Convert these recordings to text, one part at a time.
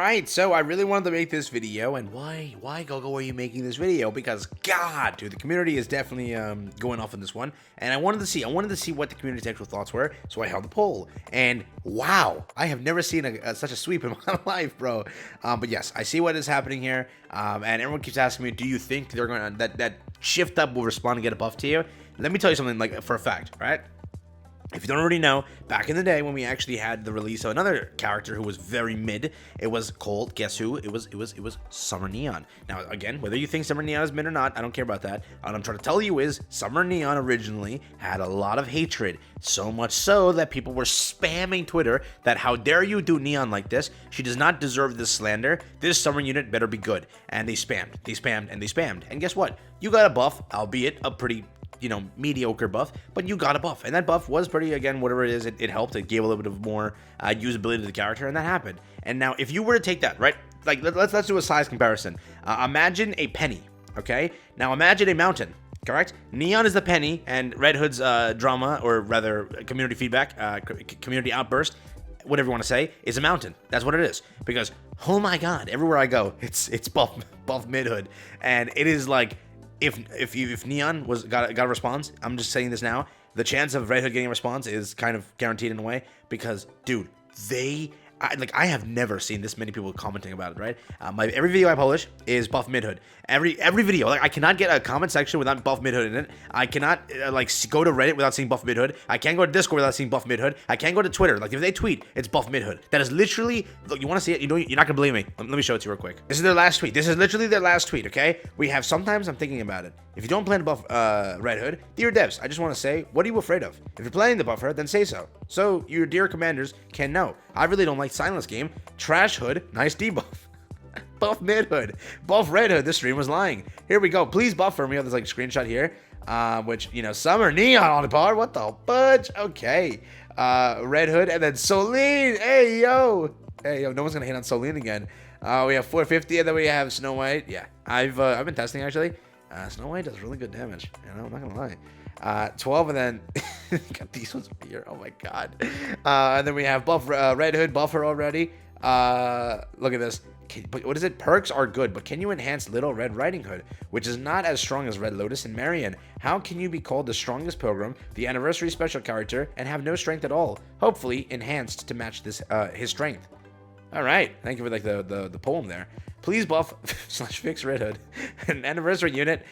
Alright, so I really wanted to make this video, and why Gogo are you making this video? Because god, dude, the community is definitely going off on this one, and I wanted to see what the community's actual thoughts were, so I held a poll, and wow, I have never seen such a sweep in my life, bro. But yes, I see what is happening here, and everyone keeps asking me, do you think they're going to, that shift up will respond and get a buff to you? Let me tell you something, like, for a fact, right? If you don't already know, back in the day when we actually had the release of another character who was very mid, it was called, guess who? It was Summer Neon. Now, again, whether you think Summer Neon is mid or not, I don't care about that. What I'm trying to tell you is Summer Neon originally had a lot of hatred, so much so that people were spamming Twitter that how dare you do Neon like this? She does not deserve this slander. This Summer unit better be good. And they spammed, and they spammed. And guess what? You got a buff, albeit a pretty, mediocre buff, but you got a buff, and that buff was pretty, again, whatever it is, it helped. It gave a little bit of more usability to the character, and that happened. And now, if you were to take that, right, like, let's do a size comparison. Imagine a penny, okay? Now, imagine a mountain, correct? Neon is the penny, and Red Hood's drama, or rather, community feedback, community outburst, whatever you want to say, is a mountain. That's what it is. Because, oh my god, everywhere I go, it's buff mid hood, and it is like, if Neon got a response, I'm just saying this now, the chance of Red Hood getting a response is kind of guaranteed in a way, because, dude, I have never seen this many people commenting about it, right? Every video I publish is buff mid hood. Every video, like, I cannot get a comment section without buff mid hood in it. I cannot go to Reddit without seeing buff mid hood. I can't go to Discord without seeing buff mid hood. I can't go to Twitter. Like, if they tweet, it's buff mid hood. That is literally, look, you want to see it? You're not gonna believe me. Let me show it to you real quick. This is their last tweet. This is literally their last tweet. Okay, we have sometimes I'm thinking about it. If you don't plan to buff Red Hood, dear devs, I just want to say, what are you afraid of? If you're planning to buff her, then say so. So your dear commanders can know. I really don't like Silence Game. Trash Hood, nice debuff. Buff mid hood, buff Red Hood. This stream was lying. Here we go. Please buff her. We have this like screenshot here, which Summer Neon on the bar. What the fudge? Okay, Red Hood, and then Soline. Hey yo, no one's gonna hit on Soline again. We have 450, and then we have Snow White. Yeah, I've been testing actually. Snow White does really good damage. I'm not gonna lie. 12, and then got these ones over here. Oh my god. And then we have buff Red Hood, buffer already. Look at this. But what is it? Perks are good, but can you enhance Little Red Riding Hood, which is not as strong as Red Lotus and Marion? How can you be called the strongest pilgrim, the anniversary special character, and have no strength at all? Hopefully enhanced to match this his strength. All right, thank you for like the poem there. Please buff / fix Red Hood. An anniversary unit.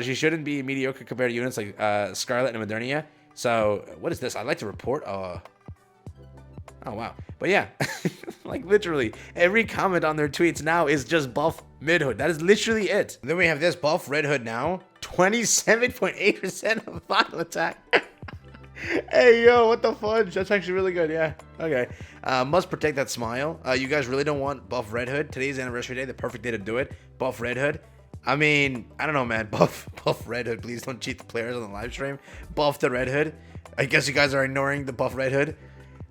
She shouldn't be mediocre compared to units like Scarlet and Modernia. So what is this? I'd like to report. Oh wow. But yeah, like literally every comment on their tweets now is just buff mid hood. That is literally it. And then we have this buff Red Hood now. 27.8% of final attack. Hey yo, what the fudge? That's actually really good. Yeah. Okay. Must protect that smile. You guys really don't want buff Red Hood? Today's anniversary day, the perfect day to do it. Buff Red Hood. I mean, I don't know, man. Buff Red Hood. Please don't cheat the players on the live stream. Buff the Red Hood. I guess you guys are ignoring the buff Red Hood.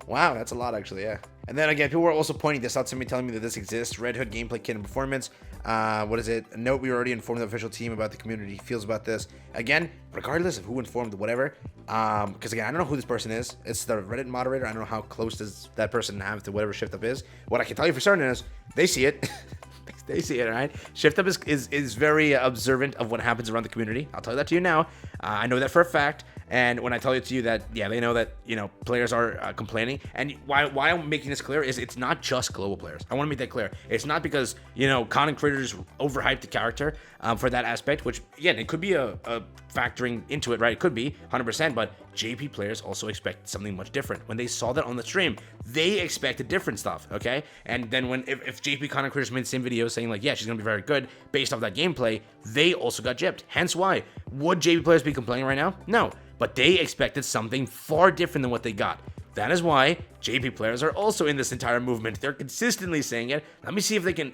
Wow, that's a lot actually, yeah. And then again, people were also pointing this out to me, telling me that this exists. Red Hood gameplay kit and performance. What is it? Note, we already informed the official team about the community feels about this. Again, regardless of who informed whatever, because again, I don't know who this person is. It's the Reddit moderator. I don't know how close does that person have to whatever shift up is. What I can tell you for certain is they see it. They see it, right? Shift up is very observant of what happens around the community. I'll tell you that to you now. I know that for a fact. And when I tell it to you that, yeah, they know that, players are complaining. And why I'm making this clear is it's not just global players. I want to make that clear. It's not because, content creators overhyped the character for that aspect, which, again, it could be a factoring into it, right? It could be 100%, but JP players also expect something much different. When they saw that on the stream, they expected different stuff, okay? And then if JP content creators made the same video saying like, yeah, she's going to be very good based off that gameplay, they also got gypped. Hence why. Would JP players be complaining right now? No. But they expected something far different than what they got. That is why JP players are also in this entire movement. They're consistently saying it. Let me see if I can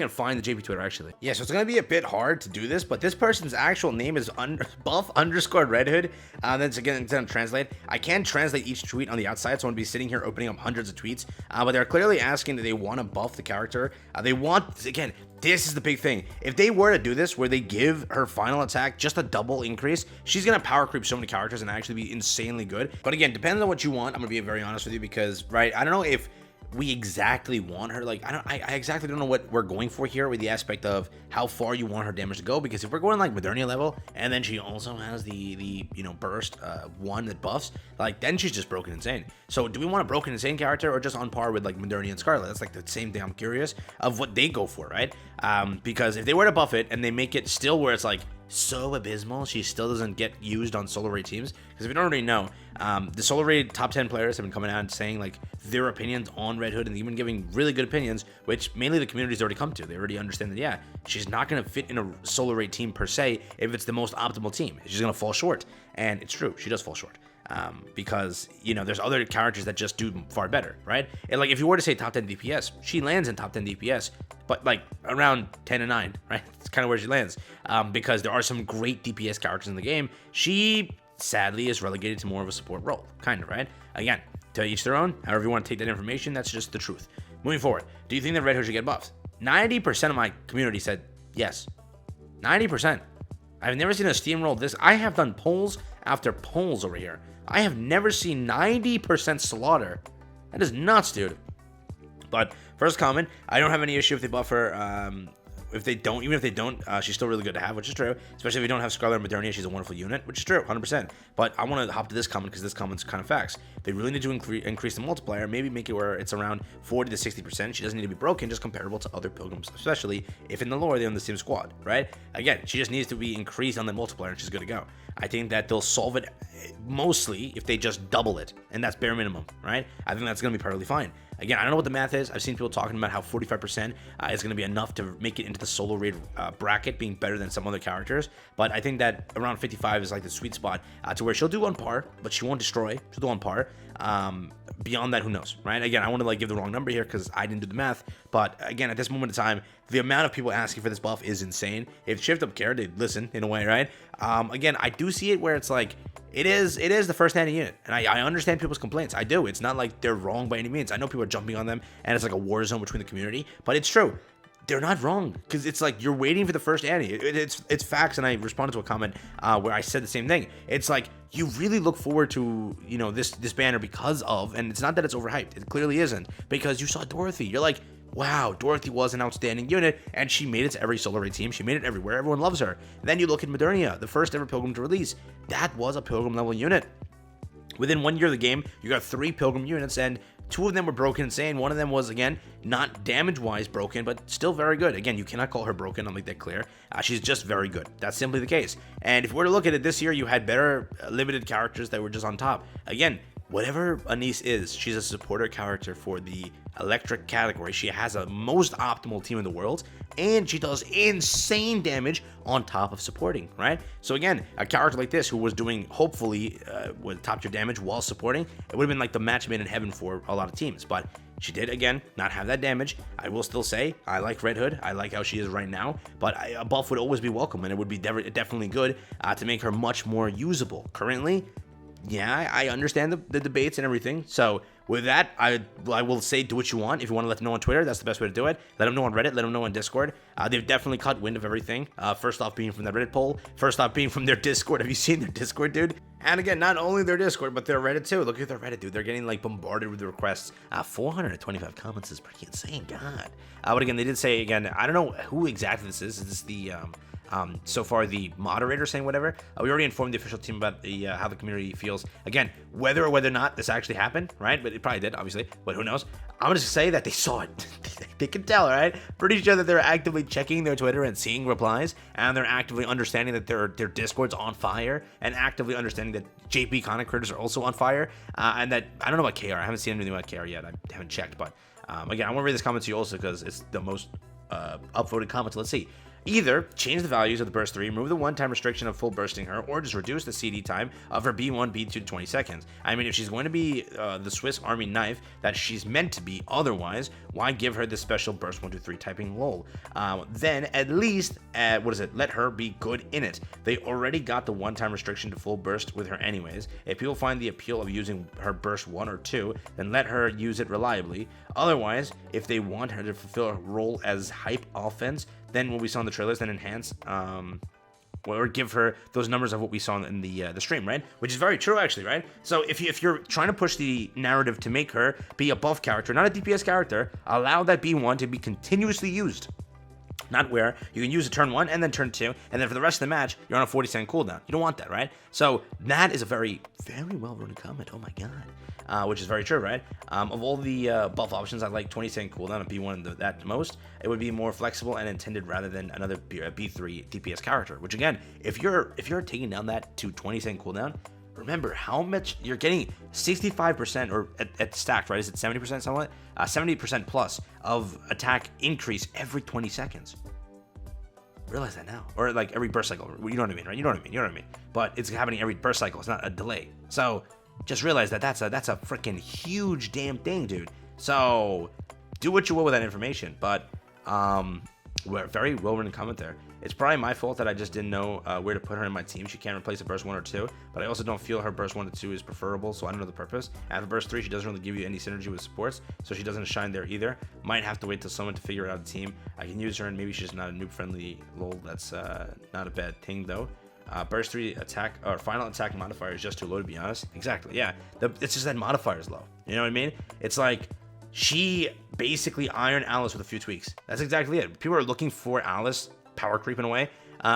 find the JP Twitter actually. Yeah, so it's gonna be a bit hard to do this, but this person's actual name is buff_redhood. That's again to translate. I can't translate each tweet on the outside, so I'm gonna be sitting here opening up hundreds of tweets. But they're clearly asking that they want to buff the character. They want, again, this is the big thing. If they were to do this, where they give her final attack just a double increase, she's gonna power creep so many characters and actually be insanely good. But again, depending on what you want, I'm gonna be very honest with you because, right, I don't know if we exactly want her. Like, I exactly don't know what we're going for here with the aspect of how far you want her damage to go, because if we're going like Modernia level and then she also has the burst one that buffs, like, then she's just broken insane. So do we want a broken insane character or just on par with like Modernia and Scarlet? That's like the same thing. I'm curious of what they go for, right? Because if they were to buff it and they make it still where it's like so abysmal, she still doesn't get used on solo raid teams. Because if you don't already know, the solo raid top 10 players have been coming out and saying like their opinions on Red Hood, and they've been giving really good opinions, which mainly the community's already come to. They already understand that, yeah, she's not going to fit in a solo raid team per se if it's the most optimal team. She's going to fall short, and it's true, she does fall short. Because, you know, there's other characters that just do far better, right? And like, if you were to say top 10 DPS, she lands in top 10 DPS, but like around 10 and 9, right? It's kind of where she lands, because there are some great DPS characters in the game. She sadly is relegated to more of a support role, kind of, right? Again, to each their own. However you want to take that information, that's just the truth. Moving forward, do you think that Red Hood should get buffed? 90% of my community said yes. 90%. I've never seen a steamroll this. I have done polls after polls over here. I have never seen 90% slaughter. That is nuts, dude. But first comment, I don't have any issue if they buff her. If they don't, even if they don't, she's still really good to have, which is true. Especially if we don't have Scarlet and Modernia, she's a wonderful unit, which is true, 100%. But I want to hop to this comment because this comment's kind of facts. They really need to increase the multiplier, maybe make it where it's around 40 to 60%. She doesn't need to be broken, just comparable to other pilgrims, especially if in the lore they're on the same squad, right? Again, she just needs to be increased on the multiplier and she's good to go. I think that they'll solve it mostly if they just double it, and that's bare minimum, right? I think that's going to be perfectly fine. Again, I don't know what the math is. I've seen people talking about how 45% is going to be enough to make it into the solo raid bracket, being better than some other characters. But I think that around 55 is like the sweet spot to where she'll do on par, but she won't destroy. She'll do on par. Beyond that, who knows, right? Again, I want to like give the wrong number here because I didn't do the math. But again, at this moment in time, the amount of people asking for this buff is insane. If Shift Up cared, they'd listen in a way, right? Again, I do see it where it's like, it is the first handed unit, and I understand people's complaints. I do. It's not like they're wrong by any means. I know people are jumping on them, and it's like a war zone between the community, but it's true. They're not wrong, because it's like you're waiting for the first Annie. It's facts, and I responded to a comment where I said the same thing. It's like you really look forward to, you know, this banner because of, and it's not that it's overhyped. It clearly isn't, because you saw Dorothy. You're like, wow, Dorothy was an outstanding unit, and she made it to every solo raid team. She made it everywhere. Everyone loves her. And then you look at Modernia, the first ever Pilgrim to release. That was a Pilgrim level unit. Within 1 year of the game, you got 3 Pilgrim units, and 2 of them were broken insane. One of them was, again, not damage-wise broken, but still very good. Again, you cannot call her broken, I'll make that clear. She's just very good. That's simply the case. And if we were to look at it this year, you had better limited characters that were just on top. Again, whatever Anise is, she's a supporter character for the electric category. She has a most optimal team in the world, and she does insane damage on top of supporting, right? So again, a character like this who was doing, hopefully, with top tier damage while supporting, it would have been like the match made in heaven for a lot of teams. But she did, again, not have that damage. I will still say, I like Red Hood. I like how she is right now, but a buff would always be welcome, and it would be definitely good to make her much more usable. Currently, yeah, I understand the debates and everything. So with that, I will say do what you want. If you want to let them know on Twitter, that's the best way to do it. Let them know on Reddit. Let them know on Discord. They've definitely caught wind of everything. First off being from the Reddit poll. First off being from their Discord. Have you seen their Discord, dude? And again, not only their Discord, but their Reddit too. Look at their Reddit, dude. They're getting like bombarded with requests. 425 comments is pretty insane. God. But again, they did say, again, I don't know who exactly this is. Is this the... so far the moderator saying whatever. We already informed the official team about the how the community feels. Again, whether or not this actually happened, right? But it probably did, obviously. But who knows? I'm gonna just say that they saw it. They can tell, right? Pretty sure that they're actively checking their Twitter and seeing replies, and they're actively understanding that their Discord's on fire, and actively understanding that JP content creators are also on fire, and that I don't know about KR. I haven't seen anything about KR yet. I haven't checked, but again, I want to read this comment to you also because it's the most upvoted comment. So let's see. Either change the values of the burst 3, remove the one-time restriction of full bursting her, or just reduce the CD time of her B1, B2 to 20 seconds. I mean, if she's going to be the Swiss Army knife that she's meant to be otherwise, why give her this special burst 1, 2, 3 typing lol? Then at least, let her be good in it. They already got the one-time restriction to full burst with her anyways. If people find the appeal of using her burst 1 or 2, then let her use it reliably. Otherwise, if they want her to fulfill her role as hype offense, then what we saw in the trailers, then enhance or give her those numbers of what we saw in the stream, right? Which is very true, actually, right? So if you're trying to push the narrative to make her be a buff character, not a DPS character, allow that B1 to be continuously used. Not where you can use it turn 1 and then turn 2, and then for the rest of the match, you're on a 40-second cooldown. You don't want that, right? So that is a very, very well-written comment. Oh my god. Which is very true, right? Of all the buff options, I like 20-second cooldown and B1 that most. It would be more flexible and intended rather than another B3 DPS character. Which again, if you're taking down that to 20-second cooldown, remember how much you're getting. 65% or at stacked, right? Is it 70% somewhat? 70% plus of attack increase every 20 seconds. Realize that now, or like every burst cycle. You know what I mean, right? You know what I mean. But it's happening every burst cycle. It's not a delay. So just realize that that's a freaking huge damn thing, dude. So do what you will with that information. But we're very well written comment there. It's probably my fault that I just didn't know where to put her in my team. She can't replace a burst 1 or 2, but I also don't feel her burst 1 or 2 is preferable, so I don't know the purpose. After burst 3, she doesn't really give you any synergy with supports, so she doesn't shine there either. Might have to wait till someone to figure out a team. I can use her, and maybe she's not a noob-friendly lol. That's not a bad thing, though. Burst 3 attack, or final attack modifier is just too low, to be honest. Exactly, yeah. It's just that modifier is low. You know what I mean? It's like she basically ironed Alice with a few tweaks. That's exactly it. People are looking for Alice power creep in a way,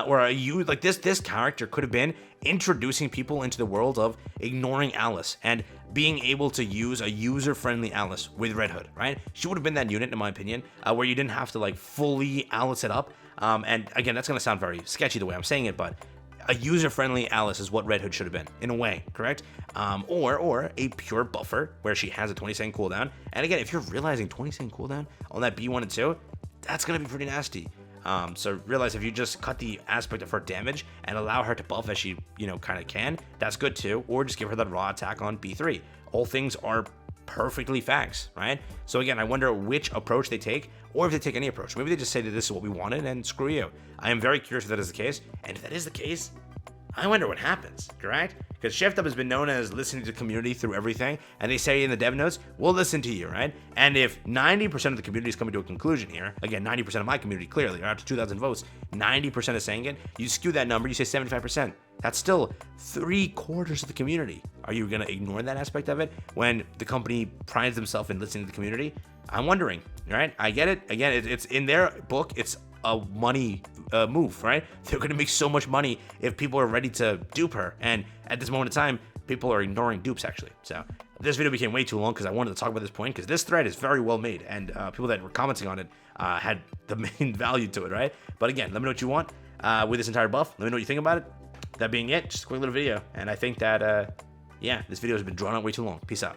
or like this character could have been introducing people into the world of ignoring Alice and being able to use a user-friendly Alice with Red Hood, right? She would have been that unit, in my opinion, where you didn't have to like fully Alice it up. And again, that's gonna sound very sketchy the way I'm saying it, but a user-friendly Alice is what Red Hood should have been, in a way, correct? Or a pure buffer where she has a 20-second cooldown. And again, if you're realizing 20-second cooldown on that B1 and 2, that's gonna be pretty nasty. So realize if you just cut the aspect of her damage and allow her to buff as she, kind of can, that's good too. Or just give her that raw attack on B3. All things are perfectly facts, right? So again, I wonder which approach they take, or if they take any approach. Maybe they just say that this is what we wanted and screw you. I am very curious if that is the case. And if that is the case, I wonder what happens, correct? Because Shift Up has been known as listening to the community through everything, and they say in the dev notes, we'll listen to you, right? And if 90% of the community is coming to a conclusion here, again, 90% of my community, clearly, or after 2,000 votes, 90% is saying it, you skew that number, you say 75%. That's still 3/4 of the community. Are you gonna ignore that aspect of it when the company prides themselves in listening to the community? I'm wondering, right? I get it. Again, it's in their book, it's a money move, right? They're gonna make so much money if people are ready to dupe her, and at this moment in time, people are ignoring dupes actually. So this video became way too long because I wanted to talk about this point, because this thread is very well made, and people that were commenting on it had the main value to it, right? But again, let me know what you want with this entire buff. Let me know what you think about it. That being it, just a quick little video, and I think that yeah, this video has been drawn out way too long. Peace out.